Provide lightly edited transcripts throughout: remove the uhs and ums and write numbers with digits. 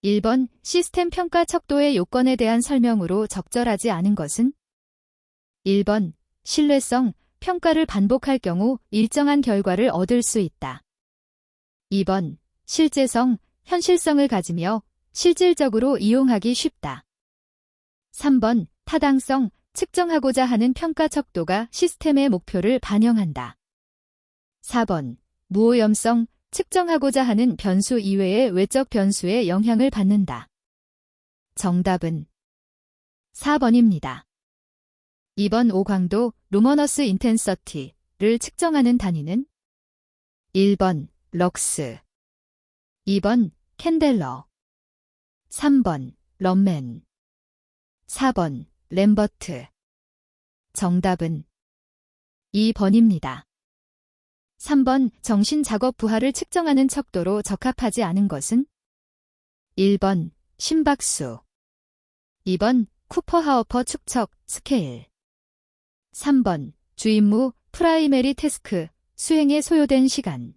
1번 시스템 평가 척도의 요건에 대한 설명으로 적절하지 않은 것은? 1번 신뢰성, 평가를 반복할 경우 일정한 결과를 얻을 수 있다. 2번 실제성, 현실성을 가지며 실질적으로 이용하기 쉽다. 3번 타당성, 측정하고자 하는 평가 척도가 시스템의 목표를 반영한다. 4번 무오염성, 측정하고자 하는 변수 이외의 외적 변수에 영향을 받는다. 정답은 4번입니다. 2번 오광도, 루머너스 인텐서티를 측정하는 단위는? 1번 럭스, 2번 캔델러, 3번 럼맨, 4번 램버트. 정답은 2번입니다. 3번 정신작업 부하를 측정하는 척도로 적합하지 않은 것은? 1번 심박수, 2번 쿠퍼하우퍼 축척 스케일, 3번 주임무 프라이메리 태스크 수행에 소요된 시간,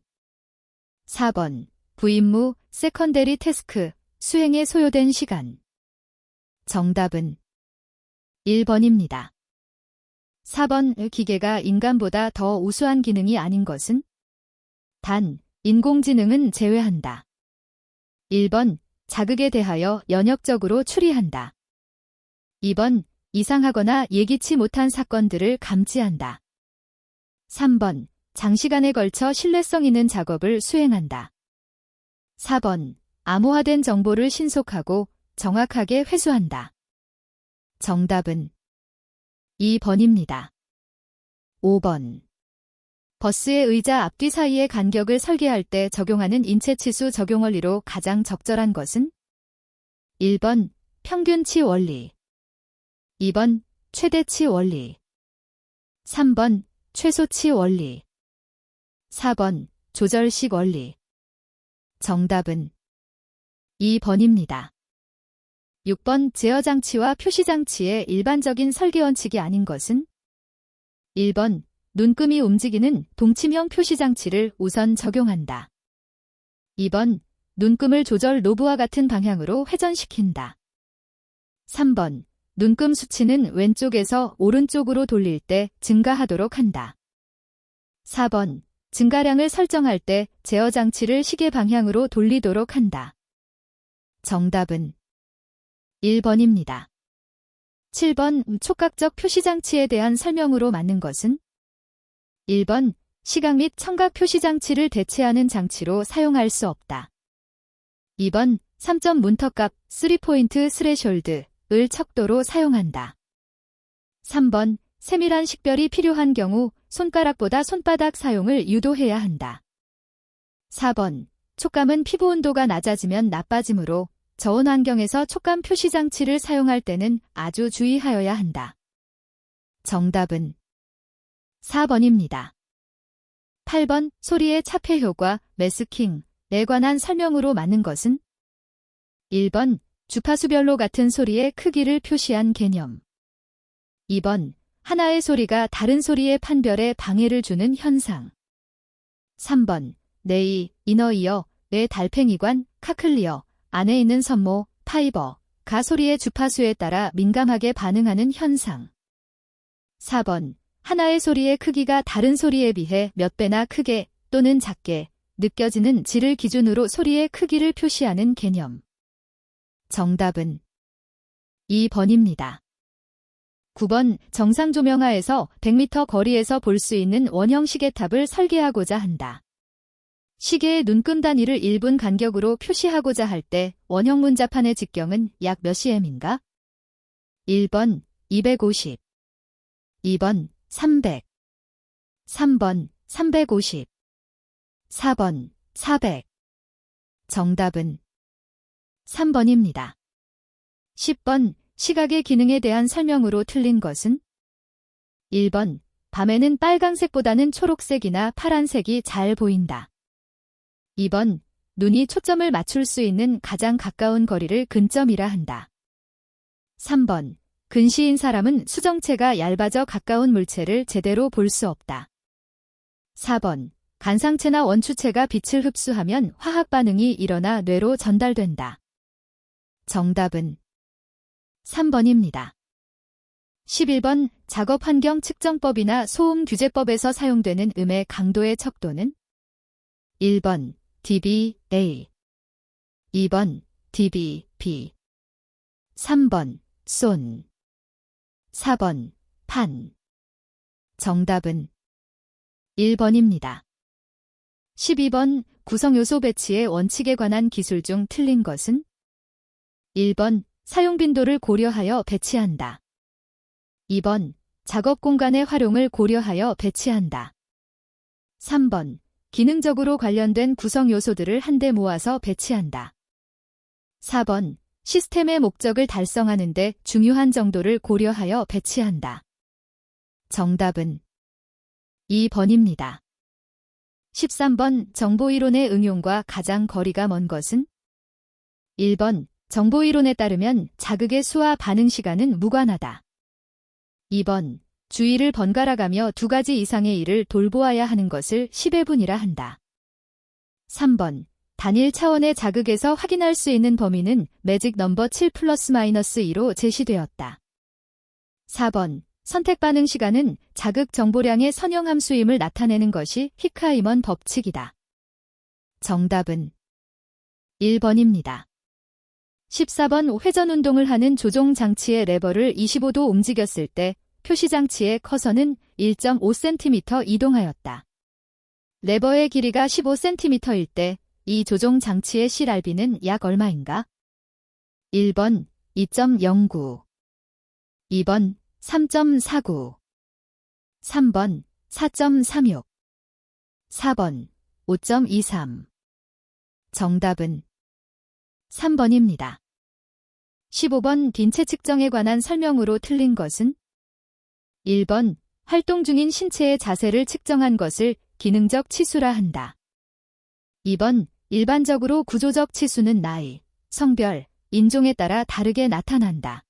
4번 부임무 세컨데리 태스크 수행에 소요된 시간. 정답은 1번입니다. 4번 기계가 인간보다 더 우수한 기능이 아닌 것은? 단, 인공지능은 제외한다. 1번 자극에 대하여 연역적으로 추리한다. 2번 이상하거나 예기치 못한 사건들을 감지한다. 3번 장시간에 걸쳐 신뢰성 있는 작업을 수행한다. 4번 암호화된 정보를 신속하고 정확하게 회수한다. 정답은 2번입니다. 5번 버스의 의자 앞뒤 사이의 간격을 설계할 때 적용하는 인체치수 적용 원리로 가장 적절한 것은? 1번 평균치 원리, 2번 최대치 원리, 3번 최소치 원리, 4번 조절식 원리. 정답은 2번입니다. 6번 제어장치와 표시장치의 일반적인 설계 원칙이 아닌 것은? 1번 눈금이 움직이는 동치명 표시장치를 우선 적용한다. 2번 눈금을 조절 노브와 같은 방향으로 회전시킨다. 3번 눈금 수치는 왼쪽에서 오른쪽으로 돌릴 때 증가하도록 한다. 4번 증가량을 설정할 때 제어장치를 시계 방향으로 돌리도록 한다. 정답은 1번입니다. 7번 촉각적 표시장치에 대한 설명으로 맞는 것은? 1번 시각 및 청각 표시장치를 대체하는 장치로 사용할 수 없다. 2번 3점 문턱값 3포인트 스레숄드을 척도로 사용한다. 3번 세밀한 식별이 필요한 경우 손가락보다 손바닥 사용을 유도해야 한다. 4번 촉감은 피부 온도가 낮아지면 나빠지므로 저온 환경에서 촉감 표시장치를 사용할 때는 아주 주의하여야 한다. 정답은 4번입니다. 8번 소리의 차폐 효과, 매스킹에 관한 설명으로 맞는 것은? 1번 주파수별로 같은 소리의 크기를 표시한 개념. 2번 하나의 소리가 다른 소리의 판별에 방해를 주는 현상. 3번 네이, 이너이어, 뇌 달팽이관, 카클리어, 안에 있는 섬모, 파이버가 소리의 주파수에 따라 민감하게 반응하는 현상. 4번 하나의 소리의 크기가 다른 소리에 비해 몇 배나 크게 또는 작게 느껴지는 질을 기준으로 소리의 크기를 표시하는 개념. 정답은 2번입니다. 9번 정상 조명하에서 100m 거리에서 볼 수 있는 원형 시계탑을 설계하고자 한다. 시계의 눈금 단위를 1분 간격으로 표시하고자 할 때 원형 문자판의 직경은 약 몇 cm인가? 1번 250, 2번 300, 3번 350, 4번 400. 정답은 3번입니다. 10번 시각의 기능에 대한 설명으로 틀린 것은? 1번 밤에는 빨강색보다는 초록색이나 파란색이 잘 보인다. 2번 눈이 초점을 맞출 수 있는 가장 가까운 거리를 근점이라 한다. 3번 근시인 사람은 수정체가 얇아져 가까운 물체를 제대로 볼 수 없다. 4번 간상체나 원추체가 빛을 흡수하면 화학 반응이 일어나 뇌로 전달된다. 정답은 3번입니다. 11번 작업환경 측정법이나 소음규제법에서 사용되는 음의 강도의 척도는 1번 dBA, 2번 dBB, 3번 손, 4번 판. 정답은 1번입니다. 12번 구성요소 배치의 원칙에 관한 기술 중 틀린 것은 1번 사용 빈도를 고려하여 배치한다. 2번 작업 공간의 활용을 고려하여 배치한다. 3번 기능적으로 관련된 구성 요소들을 한데 모아서 배치한다. 4번 시스템의 목적을 달성하는 데 중요한 정도를 고려하여 배치한다. 정답은 2번입니다. 13번 정보이론의 응용과 가장 거리가 먼 것은 1번 정보이론에 따르면 자극의 수와 반응 시간은 무관하다. 2번 주의를 번갈아가며 두 가지 이상의 일을 돌보아야 하는 것을 10의 분이라 한다. 3번 단일 차원의 자극에서 확인할 수 있는 범위는 매직 넘버 7 +-2로 제시되었다. 4번 선택 반응 시간은 자극 정보량의 선형함수임을 나타내는 것이 히크하이먼 법칙이다. 정답은 1번입니다. 14번 회전 운동을 하는 조종 장치의 레버를 25도 움직였을 때 표시 장치의 커서는 1.5cm 이동하였다. 레버의 길이가 15cm일 때 이 조종 장치의 CRB는 약 얼마인가? 1번 2.09, 2번 3.49, 3번 4.36, 4번 5.23. 정답은 3번입니다. 15번 빈체 측정에 관한 설명으로 틀린 것은 1번 활동 중인 신체의 자세를 측정한 것을 기능적 치수라 한다. 2번 일반적으로 구조적 치수는 나이, 성별, 인종에 따라 다르게 나타난다.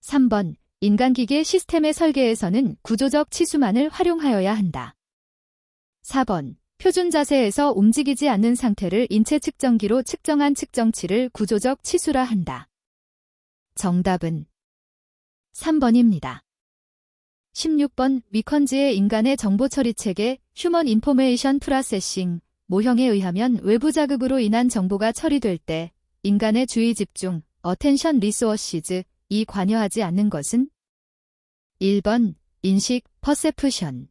3번 인간기계 시스템의 설계에서는 구조적 치수만을 활용하여야 한다. 4번 표준 자세에서 움직이지 않는 상태를 인체 측정기로 측정한 측정치를 구조적 치수라 한다. 정답은 3번입니다. 16번 위컨즈의 인간의 정보 처리 체계 휴먼 인포메이션 프로세싱 모형에 의하면 외부 자극으로 인한 정보가 처리될 때 인간의 주의 집중 어텐션 리소어시즈 이 관여하지 않는 것은 1번 인식 퍼세프션,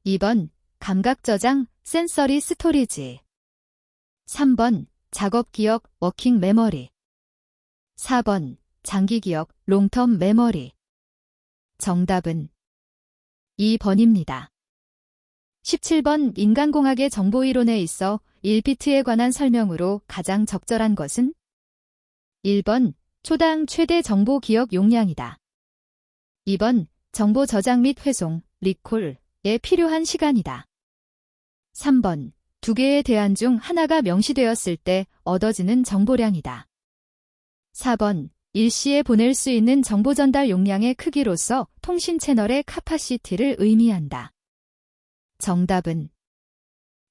2번 감각 저장 센서리 스토리지, 3번 작업 기억 워킹 메모리, 4번 장기 기억 롱텀 메모리. 정답은 2번입니다. 17번 인간공학의 정보이론에 있어 1비트에 관한 설명으로 가장 적절한 것은 1번 초당 최대 정보 기억 용량이다. 2번 정보 저장 및 회송, 리콜에 필요한 시간이다. 3번 두 개의 대안 중 하나가 명시되었을 때 얻어지는 정보량이다. 4번 일시에 보낼 수 있는 정보 전달 용량의 크기로서 통신 채널의 카파시티를 의미한다. 정답은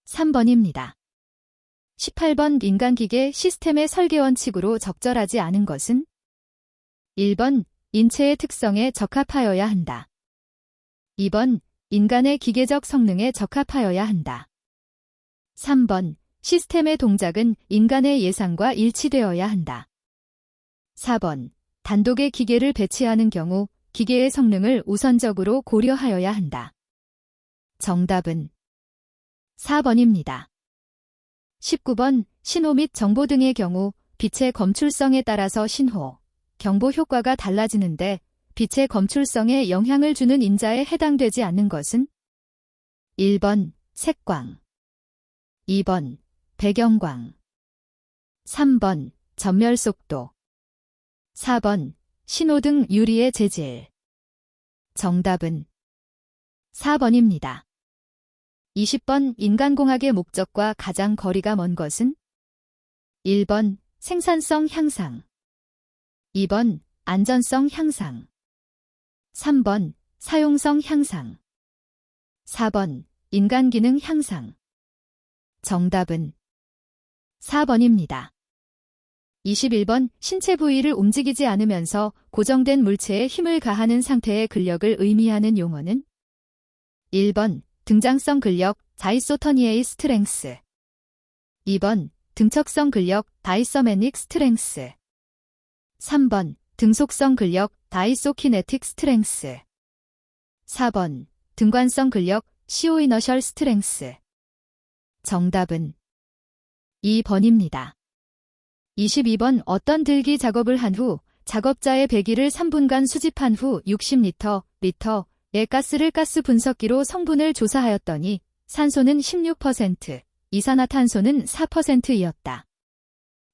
3번입니다. 18번 인간기계 시스템의 설계 원칙으로 적절하지 않은 것은 1번 인체의 특성에 적합하여야 한다. 2번 인간의 기계적 성능에 적합하여야 한다. 3번 시스템의 동작은 인간의 예상과 일치되어야 한다. 4번 단독의 기계를 배치하는 경우 기계의 성능을 우선적으로 고려하여야 한다. 정답은 4번입니다. 19번 신호 및 정보 등의 경우 빛의 검출성에 따라서 신호, 경보 효과가 달라지는데 빛의 검출성에 영향을 주는 인자에 해당되지 않는 것은 1번 색광, 2번 배경광, 3번 전멸 속도, 4번 신호등 유리의 재질. 정답은 4번입니다. 20번 인간공학의 목적과 가장 거리가 먼 것은 1번 생산성 향상, 2번 안전성 향상, 3번 사용성 향상, 4번 인간 기능 향상. 정답은 4번입니다. 21번 신체 부위를 움직이지 않으면서 고정된 물체에 힘을 가하는 상태의 근력을 의미하는 용어는 1번 등장성 근력 다이소토니에이 스트렝스 2번 등척성 근력 다이서메닉 스트렝스 3번 등속성 근력 다이소키네틱 스트렝스 4번 등관성 근력 시오이너셜 스트렝스 정답은 2번입니다. 22번 어떤 들기 작업을 한 후 작업자의 배기를 3분간 수집한 후 60리터의 가스를 가스 분석기로 성분을 조사하였더니 산소는 16%, 이산화탄소는 4%이었다.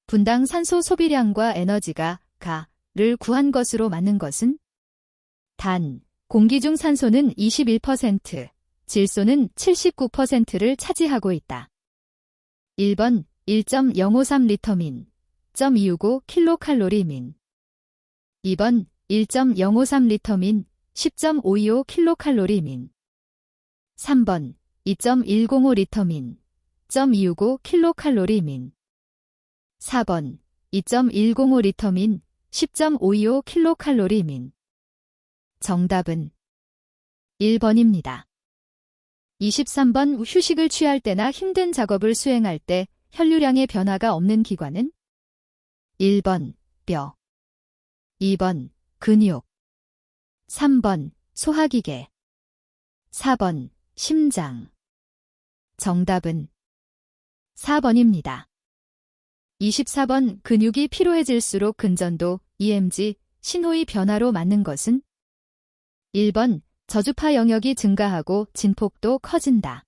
분당 산소 소비량과 에너지가 가를 구한 것으로 맞는 것은 단, 공기 중 산소는 21%, 질소는 79%를 차지하고 있다. 1번 1.053리터 민, 10.265 킬로칼로리 민 2번 1.053리터 민, 10.525 킬로칼로리 민 3번 2.105리터 민, 10.265 킬로칼로리 민 4번 2.105리터 민, 10.525 킬로칼로리 민 정답은 1번입니다. 23번 휴식을 취할 때나 힘든 작업을 수행할 때 혈류량의 변화가 없는 기관은 1번 뼈 2번 근육 3번 소화기계 4번 심장 정답은 4번입니다. 24번 근육이 피로해질수록 근전도 EMG 신호의 변화로 맞는 것은 1번 저주파 영역이 증가하고 진폭도 커진다.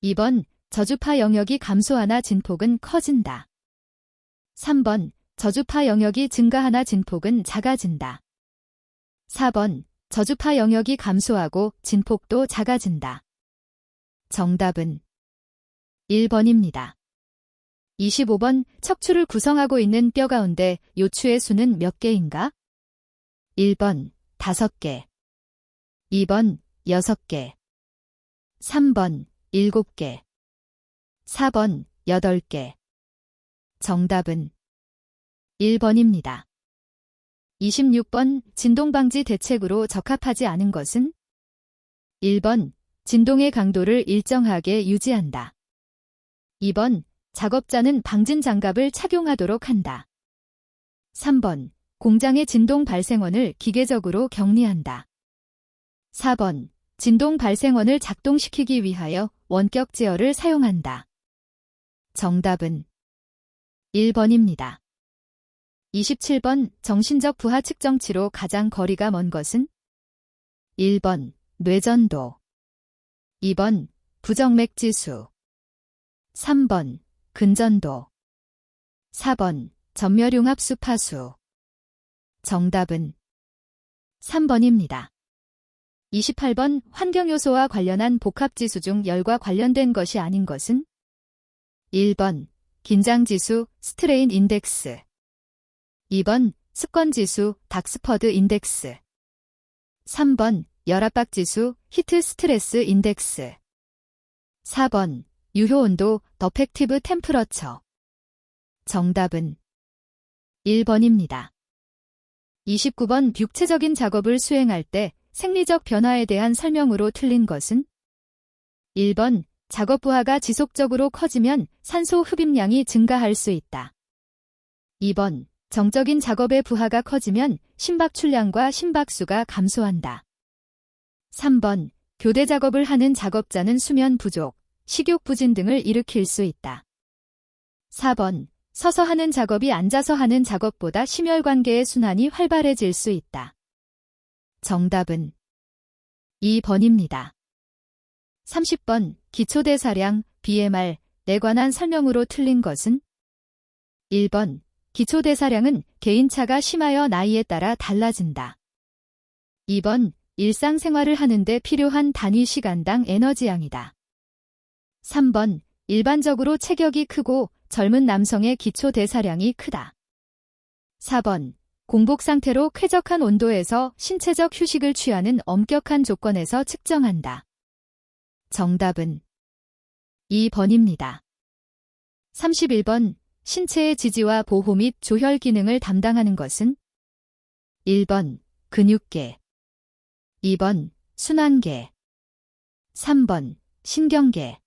2번 저주파 영역이 감소하나 진폭은 커진다. 3번 저주파 영역이 증가하나 진폭은 작아진다. 4번 저주파 영역이 감소하고 진폭도 작아진다. 정답은 1번입니다. 25번 척추를 구성하고 있는 뼈 가운데 요추의 수는 몇 개인가? 1번 5개 2번 6개 3번 7개 4번 8개 정답은 1번입니다. 26번 진동방지 대책으로 적합하지 않은 것은 1번 진동의 강도를 일정하게 유지한다. 2번 작업자는 방진 장갑을 착용하도록 한다. 3번 공장의 진동 발생원을 기계적으로 격리한다. 4번 진동 발생원을 작동시키기 위하여 원격 제어를 사용한다. 정답은 1번입니다. 27번 정신적 부하 측정치로 가장 거리가 먼 것은 1번 뇌전도 2번 부정맥지수 3번 근전도 4번 전멸융합 수파수 정답은 3번입니다. 28번 환경요소와 관련한 복합지수 중 열과 관련된 것이 아닌 것은 1번 긴장지수 스트레인 인덱스 2번 습관지수 닥스퍼드 인덱스 3번 열압박지수 히트 스트레스 인덱스 4번 유효온도 더펙티브 템프러처 정답은 1번입니다. 29번 육체적인 작업을 수행할 때 생리적 변화에 대한 설명으로 틀린 것은 1번 작업 부하가 지속적으로 커지면 산소 흡입량이 증가할 수 있다. 2번 정적인 작업의 부하가 커지면 심박출량과 심박수가 감소한다. 3번 교대 작업을 하는 작업자는 수면 부족, 식욕 부진 등을 일으킬 수 있다. 4번 서서 하는 작업이 앉아서 하는 작업보다 심혈관계의 순환이 활발해질 수 있다. 정답은 2번입니다. 30번 기초대사량 BMR에 관한 설명으로 틀린 것은 1번 기초대사량은 개인차가 심하여 나이에 따라 달라진다. 2번 일상생활을 하는데 필요한 단위 시간당 에너지량이다. 3번 일반적으로 체격이 크고 젊은 남성의 기초대사량이 크다. 4번 공복 상태로 쾌적한 온도에서 신체적 휴식을 취하는 엄격한 조건에서 측정한다. 정답은 2번입니다. 31번 신체의 지지와 보호 및 조혈 기능을 담당하는 것은 1번 근육계, 2번 순환계, 3번 신경계,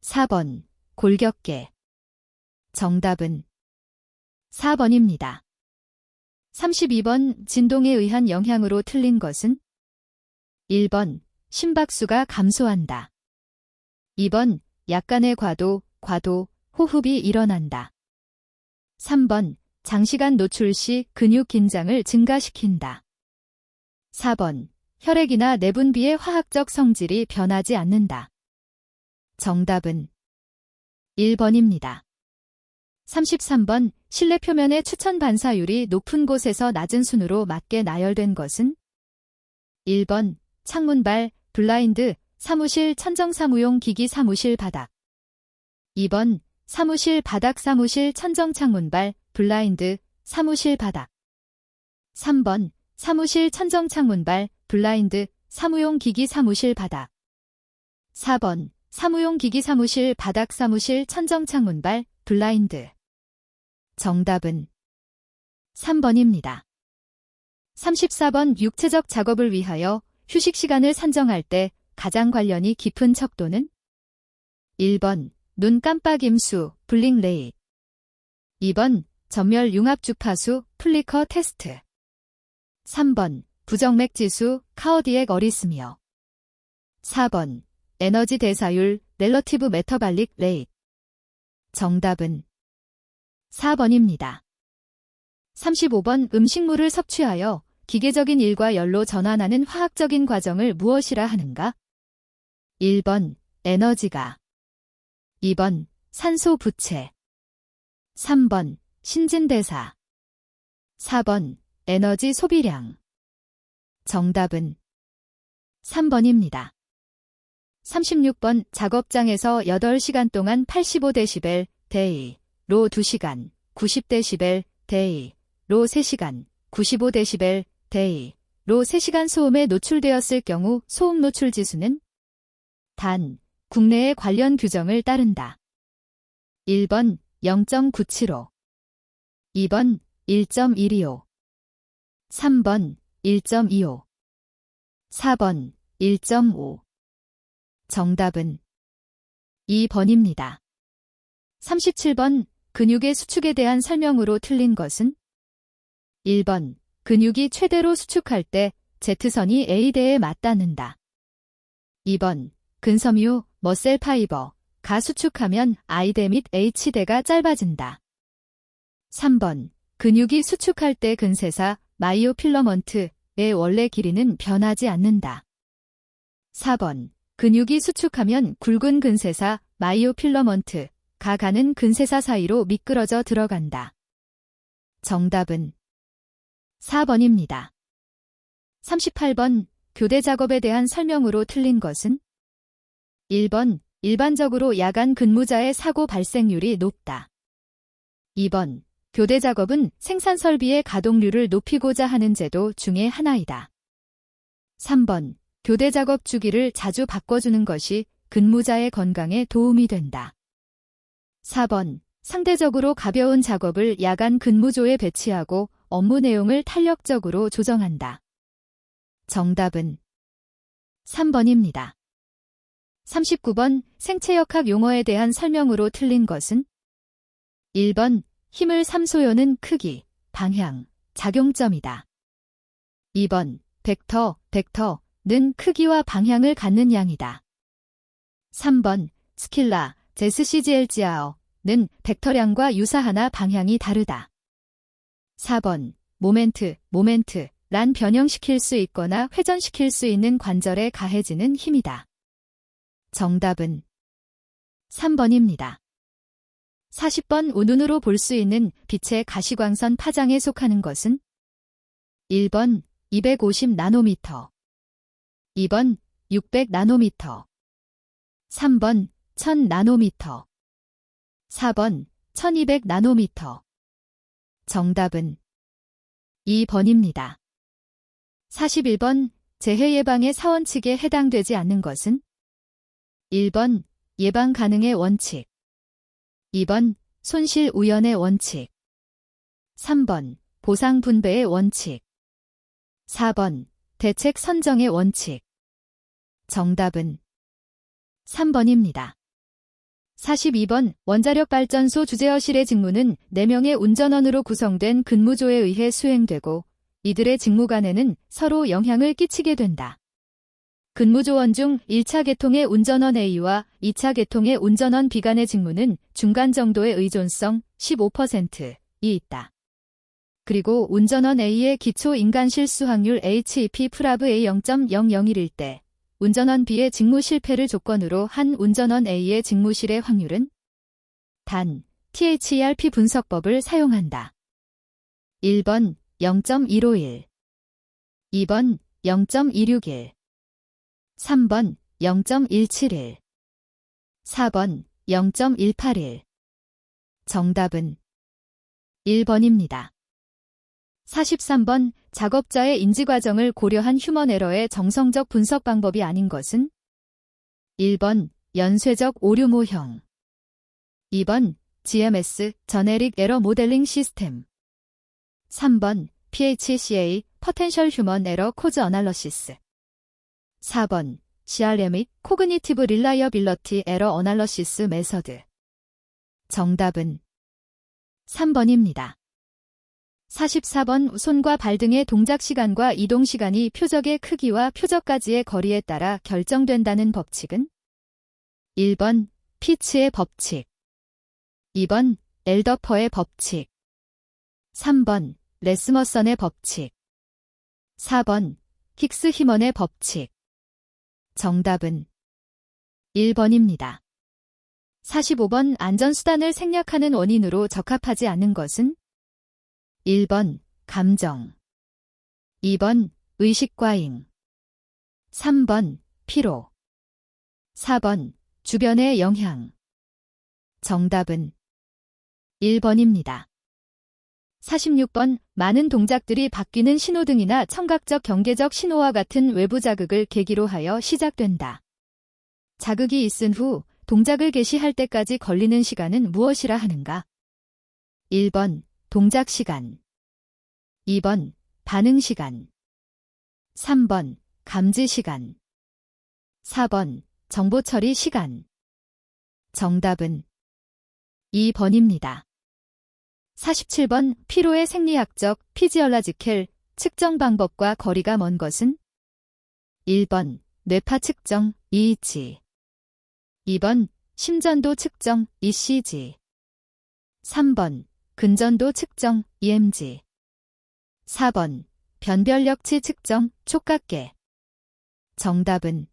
4번 골격계. 정답은 4번입니다. 32번 진동에 의한 영향으로 틀린 것은 1번 심박수가 감소한다. 2번 약간의 과도, 호흡이 일어난다. 3번 장시간 노출 시 근육 긴장을 증가시킨다. 4번 혈액이나 내분비의 화학적 성질이 변하지 않는다. 정답은 1번입니다. 33번 실내 표면의 추천 반사율이 높은 곳에서 낮은 순으로 맞게 나열된 것은 1번 창문발, 블라인드, 사무실 천정 사무용 기기 사무실 바닥. 2번 사무실 바닥 사무실 천정 창문발, 블라인드, 사무실 바닥. 3번 사무실 천정 창문발, 블라인드, 사무용 기기 사무실 바닥. 4번 사무용 기기 사무실 바닥 사무실 천정 창문발, 블라인드. 정답은 3번입니다. 34번 육체적 작업을 위하여 휴식 시간을 산정할 때 가장 관련이 깊은 척도는 1번 눈 깜빡임수, 블링 레이트. 2번 전멸 융합 주파수, 플리커 테스트. 3번 부정맥 지수, 카어디액 어리스미어. 4번 에너지 대사율, 렐러티브 메터발릭 레이트. 정답은 4번입니다. 35번 음식물을 섭취하여 기계적인 일과 열로 전환하는 화학적인 과정을 무엇이라 하는가? 1번 에너지가, 2번 산소 부채, 3번 신진대사, 4번 에너지 소비량. 정답은 3번입니다. 36번 작업장에서 8시간 동안 85dB 데이로 2시간, 90dB 데이로 3시간, 95dB 데이로 3시간 소음에 노출되었을 경우 소음 노출 지수는 단, 국내의 관련 규정을 따른다. 1번 0.975, 2번 1.125, 3번 1.25, 4번 1.5. 정답은 2번입니다. 37번 근육의 수축에 대한 설명으로 틀린 것은 1번 근육이 최대로 수축할 때 Z선이 A대에 맞닿는다. 2번 근섬유, 머셀 파이버가 수축하면 I대 및 H대가 짧아진다. 3번 근육이 수축할 때 근세사, 마이오필러먼트의 원래 길이는 변하지 않는다. 4번 근육이 수축하면 굵은 근세사, 마이오필러먼트가 가는 근세사 사이로 미끄러져 들어간다. 정답은 4번입니다. 38번 교대 작업에 대한 설명으로 틀린 것은 1번 일반적으로 야간 근무자의 사고 발생률이 높다. 2번 교대 작업은 생산 설비의 가동률을 높이고자 하는 제도 중의 하나이다. 3번 교대 작업 주기를 자주 바꿔주는 것이 근무자의 건강에 도움이 된다. 4번 상대적으로 가벼운 작업을 야간 근무조에 배치하고 업무 내용을 탄력적으로 조정한다. 정답은 3번입니다. 39번 생체역학 용어에 대한 설명으로 틀린 것은 1번 힘을 삼소요는 크기, 방향, 작용점이다. 2번 벡터는 크기와 방향을 갖는 양이다. 3번 스킬라, 제스CGLG아어는 벡터량과 유사하나 방향이 다르다. 4번 모멘트란 변형시킬 수 있거나 회전시킬 수 있는 관절에 가해지는 힘이다. 정답은 3번입니다. 40번 눈으로 볼 수 있는 빛의 가시광선 파장에 속하는 것은 1번 250나노미터, 2번 600나노미터, 3번 1000나노미터, 4번 1200나노미터. 정답은 2번입니다. 41번 재해 예방의 사원칙에 해당되지 않는 것은 1번 예방 가능의 원칙, 2번 손실 우연의 원칙. 3번 보상 분배의 원칙. 4번 대책 선정의 원칙. 정답은 3번입니다. 42번 원자력 발전소 주재허실의 직무는 4명의 운전원으로 구성된 근무조에 의해 수행되고 이들의 직무 간에는 서로 영향을 끼치게 된다. 근무조원 중 1차 계통의 운전원 A와 2차 계통의 운전원 B 간의 직무는 중간 정도의 의존성 15%이 있다. 그리고 운전원 A의 기초 인간 실수 확률 HEP-A 0.001일 때 운전원 B의 직무 실패를 조건으로 한 운전원 A의 직무실의 확률은 단 THERP 분석법을 사용한다. 1번 0.151, 2번 0.261, 3번 0.171, 4번 0.181. 정답은 1번입니다. 43번 작업자의 인지과정을 고려한 휴먼 에러의 정성적 분석 방법이 아닌 것은 1번 연쇄적 오류 모형, 2번 GMS Generic Error Modeling System, 3번 PHCA Potential Human Error Cause Analysis, 4번 CRM 및 Cognitive Reliability Error Analysis Method. 정답은 3번입니다. 44번 손과 발 등의 동작 시간과 이동 시간이 표적의 크기와 표적까지의 거리에 따라 결정된다는 법칙은 1번 피츠의 법칙, 2번 엘더퍼의 법칙, 3번 레스머선의 법칙, 4번 힉스 히먼의 법칙. 정답은 1번입니다. 45번 안전수단을 생략하는 원인으로 적합하지 않은 것은 1번 감정, 2번 의식과잉, 3번 피로, 4번 주변의 영향. 정답은 1번입니다. 46번 많은 동작들이 바뀌는 신호등이나 청각적 경계적 신호와 같은 외부 자극을 계기로 하여 시작된다. 자극이 있은 후 동작을 개시할 때까지 걸리는 시간은 무엇이라 하는가? 1번 동작 시간, 2번 반응 시간, 3번 감지 시간, 4번 정보 처리 시간. 정답은 2번입니다. 47번 피로의 생리학적 피지올라지컬 측정 방법과 거리가 먼 것은 1번 뇌파 측정 EEG, 2번 심전도 측정 ECG, 3번 근전도 측정 EMG, 4번 변별력치 측정 촉각계. 정답은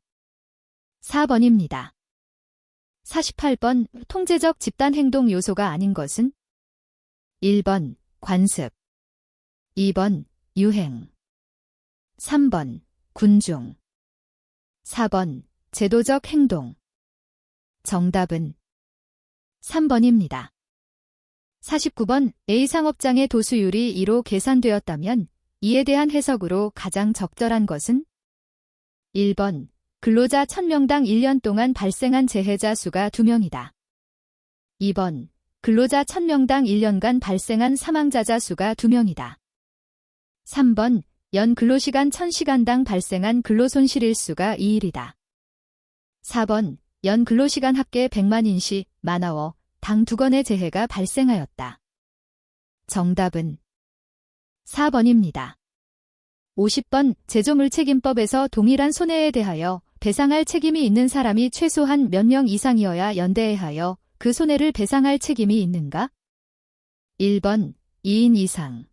4번입니다. 48번 통제적 집단 행동 요소가 아닌 것은 1번 관습, 2번 유행, 3번 군중, 4번 제도적 행동. 정답은 3번입니다. 49번 A상업장의 도수율이 2로 계산되었다면 이에 대한 해석으로 가장 적절한 것은 1번 근로자 1000명당 1년 동안 발생한 재해자 수가 2명이다. 2번 근로자 1000명당 1년간 발생한 사망자자 수가 2명이다. 3번 연 근로시간 1000시간당 발생한 근로손실일 수가 2일이다. 4번 연 근로시간 합계 100만인 시 만아워 당 2건의 재해가 발생하였다. 정답은 4번입니다. 50번 제조물책임법에서 동일한 손해에 대하여 배상할 책임이 있는 사람이 최소한 몇 명 이상이어야 연대에 하여 그 손해를 배상할 책임이 있는가? 1번 2인 이상,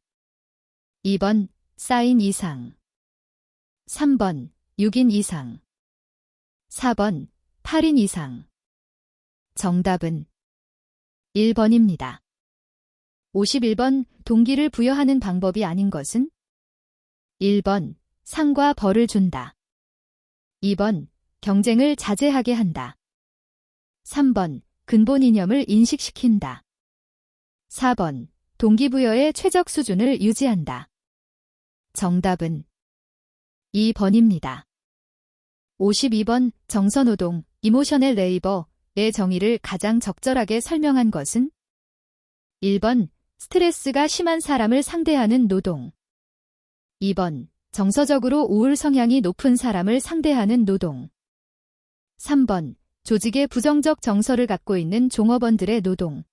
2번 4인 이상, 3번 6인 이상, 4번 8인 이상. 정답은 1번입니다. 51번 동기를 부여하는 방법이 아닌 것은 1번 상과 벌을 준다, 2번 경쟁을 자제하게 한다, 3번 근본 이념을 인식시킨다, 4번 동기부여의 최적 수준을 유지한다. 정답은 2번입니다. 52번 정서노동, 이모셔널 레이버의 정의를 가장 적절하게 설명한 것은 1번 스트레스가 심한 사람을 상대하는 노동. 2번 정서적으로 우울 성향이 높은 사람을 상대하는 노동. 3번 조직에 부정적 정서를 갖고 있는 종업원들의 노동.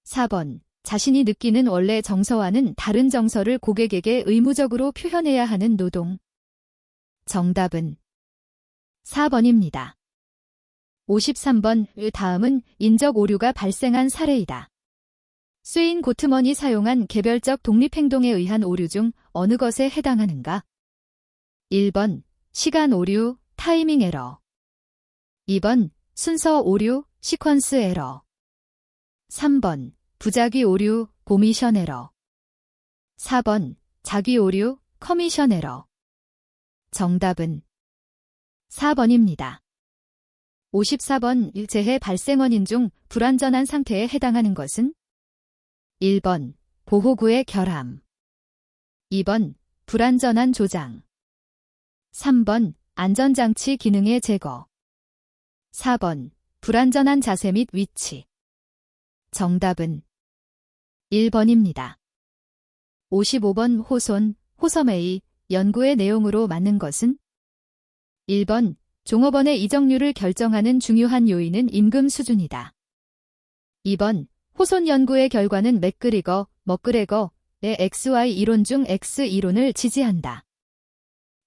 4번 자신이 느끼는 원래 정서와는 다른 정서를 고객에게 의무적으로 표현해야 하는 노동. 정답은 4번입니다. 53번 다음은 인적 오류가 발생한 사례이다. 스웨인 고트먼이 사용한 개별적 독립행동에 의한 오류 중 어느 것에 해당하는가? 1번 시간 오류, 타이밍 에러. 2번 순서 오류, 시퀀스 에러. 3번 부작위 오류, 보미션 에러. 4번 자기 오류, 커미션 에러. 정답은 4번입니다. 54번 재해 발생 원인 중 불완전한 상태에 해당하는 것은? 1번 보호구의 결함. 2번 불완전한 조장. 3번 안전장치 기능의 제거. 4번 불완전한 자세 및 위치. 정답은 1번입니다. 55번 호손, 호섬의 연구의 내용으로 맞는 것은? 1번 종업원의 이적률을 결정하는 중요한 요인은 임금 수준이다. 2번 호손 연구의 결과는 맥그리거, 머그레거의 XY 이론 중 X 이론을 지지한다.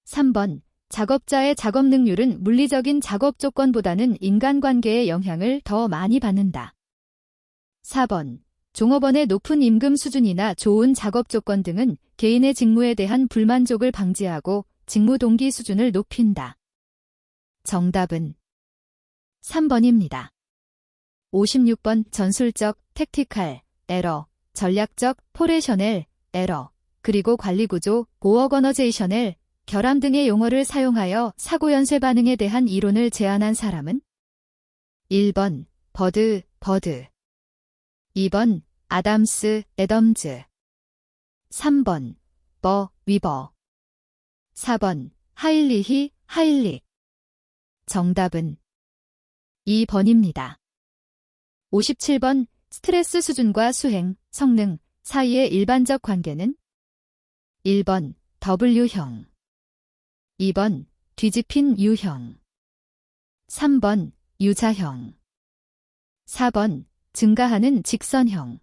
3번 작업자의 작업 능률은 물리적인 작업 조건보다는 인간관계의 영향을 더 많이 받는다. 4번 종업원의 높은 임금 수준이나 좋은 작업 조건 등은 개인의 직무에 대한 불만족을 방지하고 직무 동기 수준을 높인다. 정답은 3번입니다. 56번 전술적, 택티칼, 에러, 전략적, 포레셔넬, 에러, 그리고 관리구조, 오어거너제이셔넬, 결함 등의 용어를 사용하여 사고연쇄 반응에 대한 이론을 제안한 사람은? 1번 버드, 2번 아담스, 애덤즈. 3번 위버. 4번 하일리히, 하일릭. 정답은 2번입니다. 57번 스트레스 수준과 수행, 성능 사이의 일반적 관계는? 1번 W형. 2번 뒤집힌 U형. 3번 U자형. 4번 증가하는 직선형.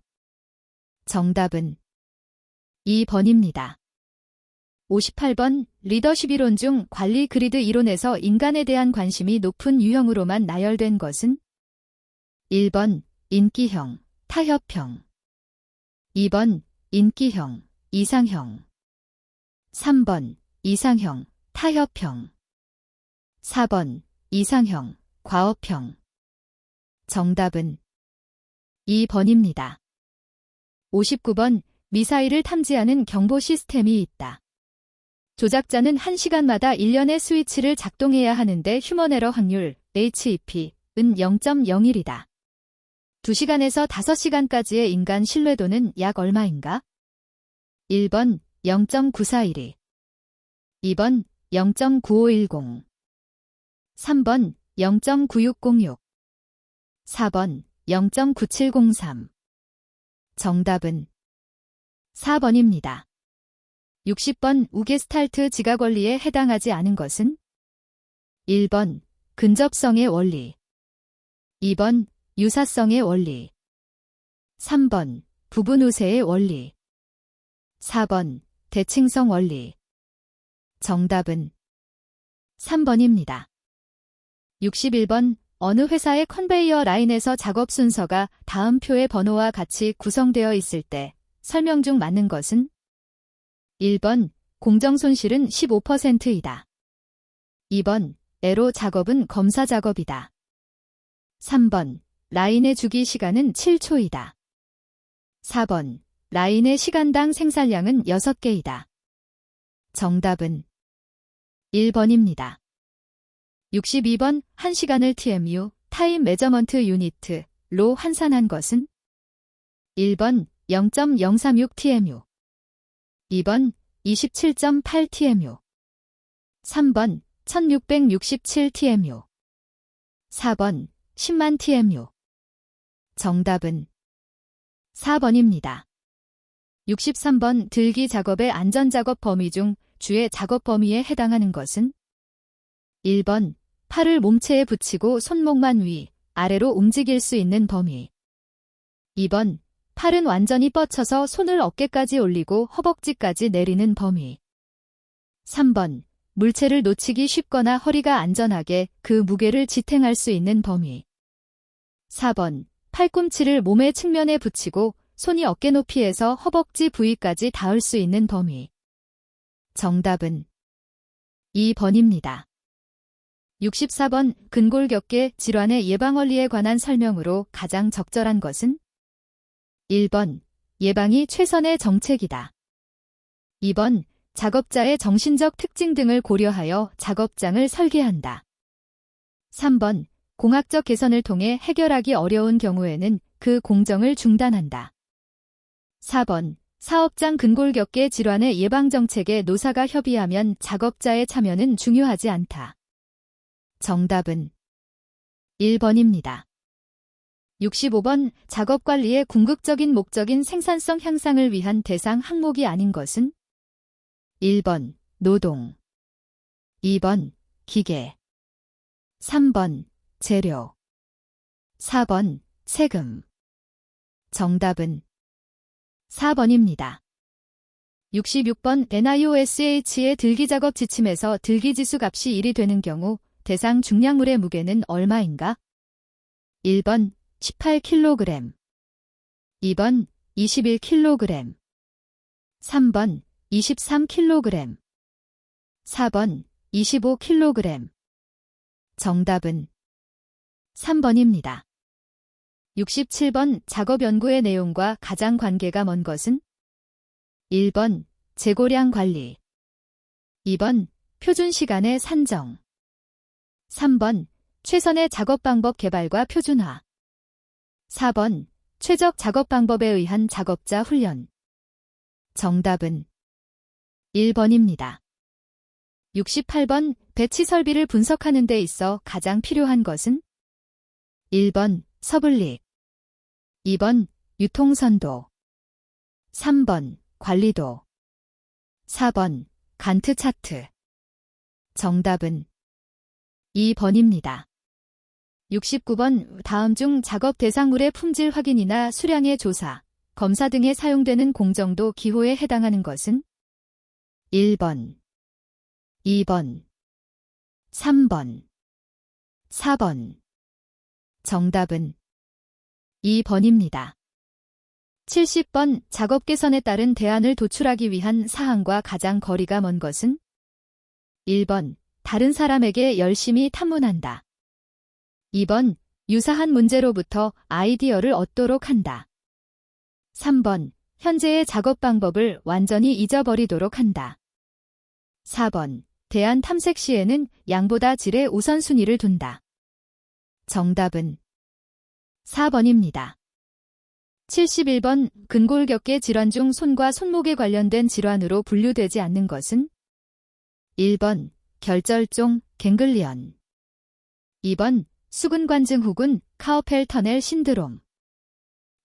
정답은 2번입니다. 58번 리더십 이론 중 관리 그리드 이론에서 인간에 대한 관심이 높은 유형으로만 나열된 것은? 1번 인기형, 타협형. 2번 인기형, 이상형. 3번 이상형, 타협형. 4번 이상형, 과업형. 정답은 2번입니다. 59번 미사일을 탐지하는 경보 시스템이 있다. 조작자는 1시간마다 1년의 스위치를 작동해야 하는데 휴먼 에러 확률 HEP은 0.01이다. 2시간에서 5시간까지의 인간 신뢰도는 약 얼마인가? 1번 0.9412. 2번 0.9510. 3번 0.9606. 4번 0.9703. 정답은 4번입니다. 60번 우게스탈트 지각 원리에 해당하지 않은 것은? 1번 근접성의 원리. 2번 유사성의 원리. 3번 부분 우세의 원리. 4번 대칭성 원리. 정답은 3번입니다. 61번 어느 회사의 컨베이어 라인에서 작업 순서가 다음 표의 번호와 같이 구성되어 있을 때 설명 중 맞는 것은? 1번 공정 손실은 15%이다. 2번 에로 작업은 검사 작업이다. 3번 라인의 주기 시간은 7초이다. 4번 라인의 시간당 생산량은 6개이다. 정답은 1번입니다. 62번 1시간을 TMU, 타임 메저먼트 유니트로 환산한 것은? 1번 0.036 TMU. 2번 27.8 TMU. 3번 1667 TMU. 4번 10만 TMU. 정답은 4번입니다. 63번 들기 작업의 안전작업 범위 중 주의 작업 범위에 해당하는 것은 1번 팔을 몸체에 붙이고 손목만 위, 아래로 움직일 수 있는 범위. 2번 팔은 완전히 뻗쳐서 손을 어깨까지 올리고 허벅지까지 내리는 범위. 3번 물체를 놓치기 쉽거나 허리가 안전하게 그 무게를 지탱할 수 있는 범위. 4번 팔꿈치를 몸의 측면에 붙이고 손이 어깨 높이에서 허벅지 부위까지 닿을 수 있는 범위. 정답은 2번입니다. 64번 근골격계 질환의 예방 원리에 관한 설명으로 가장 적절한 것은 1번 예방이 최선의 정책이다. 2번 작업자의 정신적 특징 등을 고려하여 작업장을 설계한다. 3번 공학적 개선을 통해 해결하기 어려운 경우에는 그 공정을 중단한다. 4번 사업장 근골격계 질환의 예방 정책에 노사가 협의하면 작업자의 참여는 중요하지 않다. 정답은 1번입니다. 65번 작업관리의 궁극적인 목적인 생산성 향상을 위한 대상 항목이 아닌 것은 1번 노동, 2번 기계, 3번 재료, 4번 세금. 정답은 4번입니다. 66번 NIOSH의 들기작업 지침에서 들기지수 값이 1이 되는 경우 대상 중량물의 무게는 얼마인가? 1번 18kg, 2번 21kg, 3번 23kg, 4번 25kg. 정답은 3번입니다. 67번 작업 연구의 내용과 가장 관계가 먼 것은 1번 재고량 관리, 2번 표준 시간의 산정, 3번 최선의 작업 방법 개발과 표준화, 4번 최적 작업 방법에 의한 작업자 훈련. 정답은 1번입니다. 68번 배치 설비를 분석하는 데 있어 가장 필요한 것은 1번 서블릭, 2번 유통선도, 3번 관리도, 4번 간트 차트. 정답은 2번입니다. 69번 다음 중 작업 대상물의 품질 확인이나 수량의 조사, 검사 등에 사용되는 공정도 기호에 해당하는 것은 1번, 2번, 3번, 4번. 정답은 2번입니다. 70번 작업 개선에 따른 대안을 도출하기 위한 사항과 가장 거리가 먼 것은 1번 다른 사람에게 열심히 탐문한다. 2번 유사한 문제로부터 아이디어를 얻도록 한다. 3번 현재의 작업 방법을 완전히 잊어버리도록 한다. 4번 대안 탐색 시에는 양보다 질에 우선순위를 둔다. 정답은 4번입니다. 71번 근골격계 질환 중 손과 손목에 관련된 질환으로 분류되지 않는 것은 1번 결절종 갱글리언, 2번 수근관증 후군 카우펠 터넬 신드롬,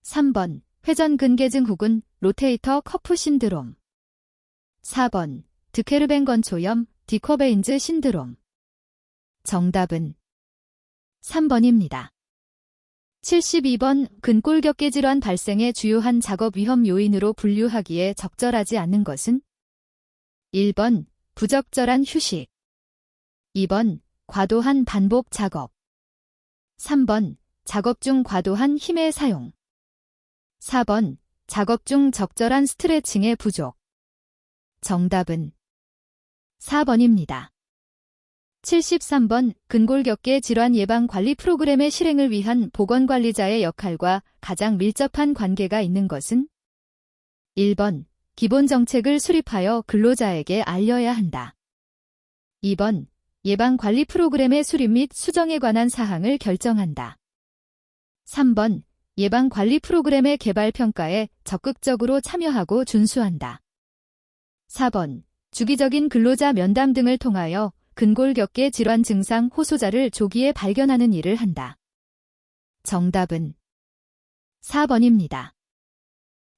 3번 회전근개증 후군 로테이터 커프 신드롬, 4번 드케르벤 건초염 디커베인즈 신드롬. 정답은 3번입니다. 72번 근골격계 질환 발생의 주요한 작업 위험 요인으로 분류하기에 적절하지 않는 것은 1번 부적절한 휴식, 2번 과도한 반복 작업, 3번 작업 중 과도한 힘의 사용, 4번 작업 중 적절한 스트레칭의 부족. 정답은 4번입니다. 73번 근골격계 질환 예방 관리 프로그램의 실행을 위한 보건관리자의 역할과 가장 밀접한 관계가 있는 것은 1번 기본 정책을 수립하여 근로자에게 알려야 한다. 2번 예방 관리 프로그램의 수립 및 수정에 관한 사항을 결정한다. 3번 예방 관리 프로그램의 개발 평가에 적극적으로 참여하고 준수한다. 4번 주기적인 근로자 면담 등을 통하여 근골격계 질환 증상 호소자를 조기에 발견하는 일을 한다. 정답은 4번입니다.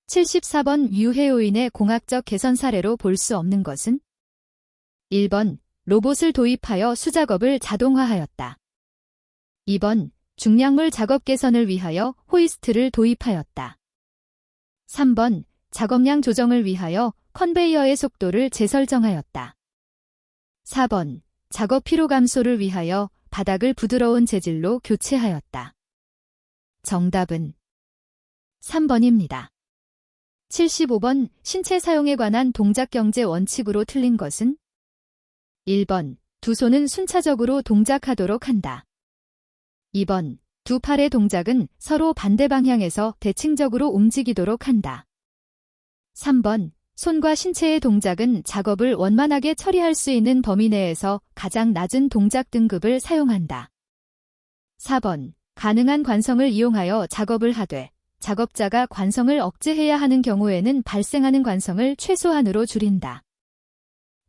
74번 유해요인의 공학적 개선 사례로 볼 수 없는 것은 1번 로봇을 도입하여 수작업을 자동화하였다. 2번 중량물 작업 개선을 위하여 호이스트를 도입하였다. 3번 작업량 조정을 위하여 컨베이어의 속도를 재설정하였다. 4번 작업 피로 감소를 위하여 바닥을 부드러운 재질로 교체하였다. 정답은 3번입니다. 75번 신체 사용에 관한 동작경제 원칙으로 틀린 것은 1번 두 손은 순차적으로 동작하도록 한다. 2번 두 팔의 동작은 서로 반대 방향에서 대칭적으로 움직이도록 한다. 3번 손과 신체의 동작은 작업을 원만하게 처리할 수 있는 범위 내에서 가장 낮은 동작 등급을 사용한다. 4번 가능한 관성을 이용하여 작업을 하되 작업자가 관성을 억제해야 하는 경우에는 발생하는 관성을 최소한으로 줄인다.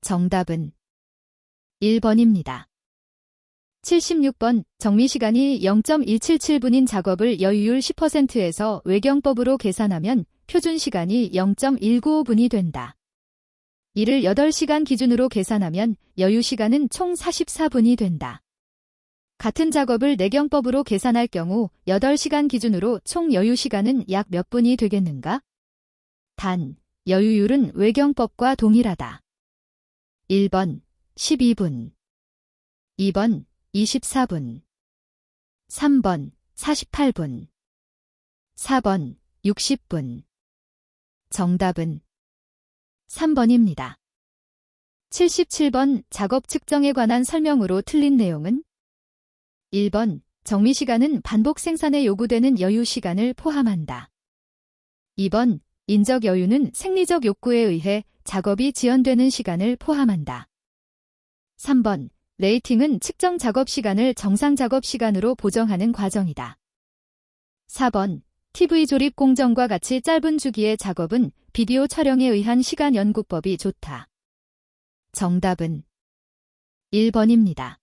정답은 1번입니다. 76번 정미시간이 0.177분인 작업을 여유율 10%에서 외경법으로 계산하면 표준시간이 0.195분이 된다. 이를 8시간 기준으로 계산하면 여유시간은 총 44분이 된다. 같은 작업을 내경법으로 계산할 경우 8시간 기준으로 총 여유시간은 약 몇 분이 되겠는가? 단, 여유율은 외경법과 동일하다. 1번 12분 2번 24분 3번 48분 4번 60분 정답은 3번입니다. 77번 작업 측정에 관한 설명으로 틀린 내용은 1번 정미시간은 반복 생산에 요구되는 여유시간을 포함한다. 2번 인적 여유는 생리적 욕구에 의해 작업이 지연되는 시간을 포함한다. 3번 레이팅은 측정 작업 시간을 정상 작업 시간으로 보정하는 과정이다. 4번 TV 조립 공정과 같이 짧은 주기의 작업은 비디오 촬영에 의한 시간 연구법이 좋다. 정답은 1번입니다.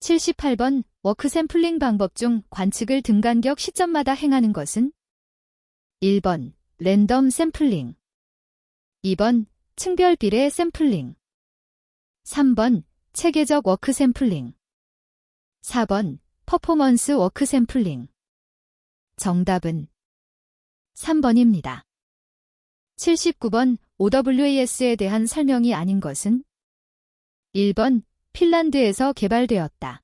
78번 워크 샘플링 방법 중 관측을 등간격 시점마다 행하는 것은 1번 랜덤 샘플링 2번 층별 비례 샘플링 3번 체계적 워크 샘플링 4번 퍼포먼스 워크 샘플링 정답은 3번입니다. 79번 OWAS에 대한 설명이 아닌 것은 1번 핀란드에서 개발되었다.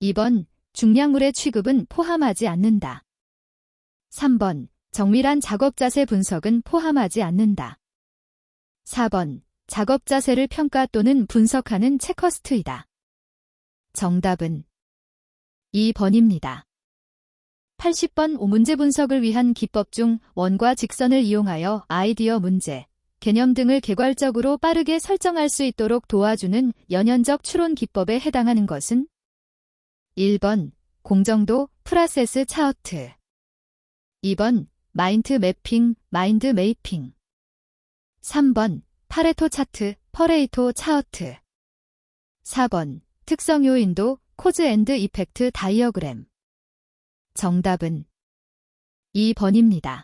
2번 중량물의 취급은 포함하지 않는다. 3번 정밀한 작업 자세 분석은 포함하지 않는다. 4번 작업 자세를 평가 또는 분석하는 체커스트이다. 정답은 2번입니다. 80번 문제 분석을 위한 기법 중 원과 직선을 이용하여 아이디어 문제, 개념 등을 개괄적으로 빠르게 설정할 수 있도록 도와주는 연연적 추론 기법에 해당하는 것은 1번 공정도 프라세스 차어트 2번 마인드 매핑 마인드 메이핑 3번 파레토 차트 퍼레이토 차어트 4번 특성 요인도 코즈 앤드 이펙트 다이어그램 정답은 2번입니다.